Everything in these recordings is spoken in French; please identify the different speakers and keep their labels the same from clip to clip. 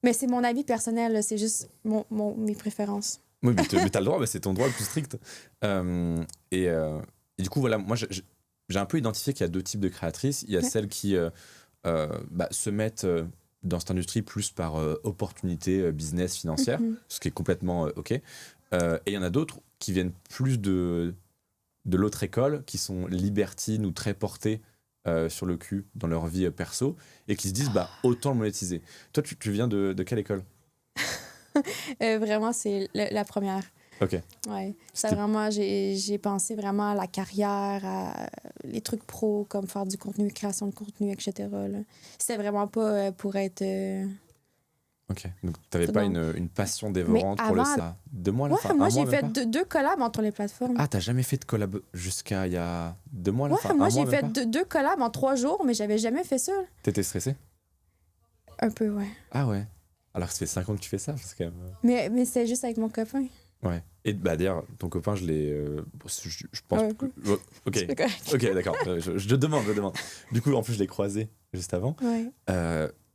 Speaker 1: Mais c'est mon avis personnel, là, c'est juste mes préférences.
Speaker 2: Oui, mais t'as le droit, bah, c'est ton droit le plus strict. Et du coup, voilà, moi, j'ai un peu identifié qu'il y a deux types de créatrices. Il y a celles qui se mettent dans cette industrie plus par opportunité business financière, ce qui est complètement OK. Et il y en a d'autres qui viennent plus de l'autre école, qui sont libertines ou très portées sur le cul dans leur vie perso, et qui se disent autant le monétiser. Toi, tu viens de quelle école?
Speaker 1: Vraiment, c'est la première.
Speaker 2: OK.
Speaker 1: Ouais. Ça, vraiment, j'ai pensé vraiment à la carrière, à les trucs pro, comme faire du contenu, création de contenu, etc. Là. C'était vraiment pas pour être...
Speaker 2: OK. Donc, t'avais pas une passion dévorante pour le ça? 2 mois, là?
Speaker 1: Ouais, moi, j'ai fait deux collabs entre les plateformes.
Speaker 2: Ah, t'as jamais fait de collab jusqu'à il y a 2 mois, là?
Speaker 1: Ouais, moi, j'ai fait deux collabs en 3 jours, mais j'avais jamais fait ça.
Speaker 2: T'étais stressée?
Speaker 1: Un peu, ouais.
Speaker 2: Ah ouais. Alors que ça fait 5 ans que tu fais ça, parce que...
Speaker 1: Mais c'était juste avec mon copain.
Speaker 2: Ouais. Et d'ailleurs, ton copain, je l'ai... je pense... OK. OK, d'accord. Je demande. Du coup, en plus, je l'ai croisé juste avant.
Speaker 1: Ouais.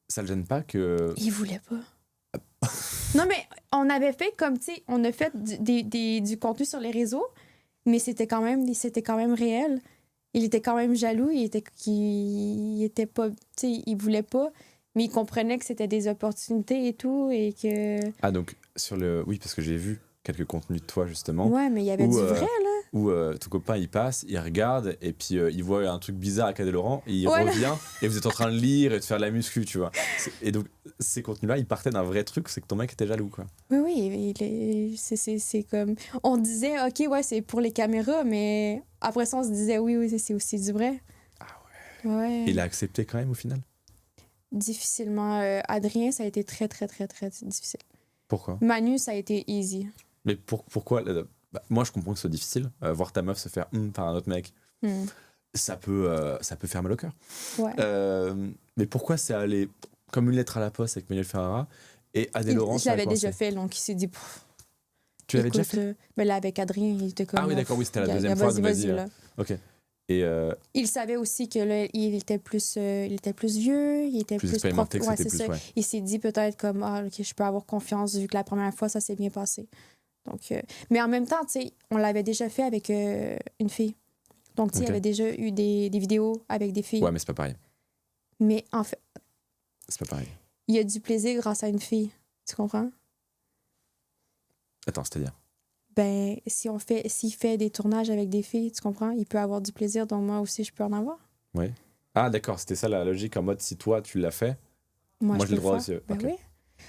Speaker 2: Ça le gêne pas que...
Speaker 1: Il voulait pas. Non, mais on avait fait comme, tu sais, on a fait du contenu sur les réseaux, mais c'était quand même réel. Il était quand même jaloux, il était pas... Tu sais, il voulait pas, mais il comprenait que c'était des opportunités et tout, et que...
Speaker 2: Ah, donc, oui, parce que j'ai vu quelques contenus de toi, justement.
Speaker 1: Ouais, mais il y avait du vrai, là.
Speaker 2: Où ton copain, il passe, il regarde, et puis il voit un truc bizarre à Cadet Laurent, et il revient, et vous êtes en train de lire et de faire de la muscu, tu vois. Et donc, ces contenus-là, ils partaient d'un vrai truc, c'est que ton mec était jaloux, quoi.
Speaker 1: Oui, c'est comme... On disait, OK, ouais, c'est pour les caméras, mais après ça, on se disait, oui, c'est aussi du vrai.
Speaker 2: Ah ouais.
Speaker 1: Ouais.
Speaker 2: Il a accepté quand même, au final?
Speaker 1: Difficilement. Adrien, ça a été très, très, très, très difficile.
Speaker 2: Pourquoi?
Speaker 1: Manu, ça a été easy.
Speaker 2: Mais pourquoi moi, je comprends que ce soit difficile. Voir ta meuf se faire par un autre mec, ça peut faire mal au cœur.
Speaker 1: Ouais.
Speaker 2: Mais pourquoi c'est allé comme une lettre à la poste avec Manuel Ferrara et Adé Laurent?
Speaker 1: Je l'avais déjà fait, donc il s'est dit...
Speaker 2: Tu l'avais déjà fait?
Speaker 1: Mais là, avec Adrien, il était comme...
Speaker 2: Ah oui, d'accord, oui, c'était la deuxième fois.
Speaker 1: Vas-y, là.
Speaker 2: OK. Et
Speaker 1: il savait aussi que là, il était plus vieux, il était plus
Speaker 2: expérimenté, que c'était plus,
Speaker 1: ça.
Speaker 2: ouais.
Speaker 1: Il s'est dit peut-être comme OK, je peux avoir confiance vu que la première fois ça s'est bien passé. Donc mais en même temps, tu sais, on l'avait déjà fait avec une fille. Donc tu sais, il y avait déjà eu des vidéos avec des filles.
Speaker 2: Ouais, mais c'est pas pareil.
Speaker 1: Mais en fait,
Speaker 2: c'est pas pareil.
Speaker 1: Il y a du plaisir grâce à une fille. Tu comprends?
Speaker 2: Attends, c'est-à-dire?
Speaker 1: Ben, s'il fait des tournages avec des filles, tu comprends? Il peut avoir du plaisir, donc moi aussi, je peux en avoir.
Speaker 2: Oui. Ah, d'accord, c'était ça la logique, en mode, si toi, tu l'as fait, moi j'ai le droit aussi.
Speaker 1: Ben
Speaker 2: okay.
Speaker 1: oui.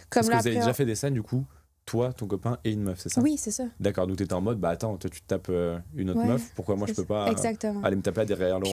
Speaker 2: Parce que vous avez déjà fait des scènes, du coup, toi, ton copain et une meuf, c'est ça?
Speaker 1: Oui, c'est ça.
Speaker 2: D'accord, donc t'étais en mode, bah attends, toi, tu te tapes une autre meuf, pourquoi moi, je peux pas
Speaker 1: Exactement.
Speaker 2: aller me taper derrière Laurent?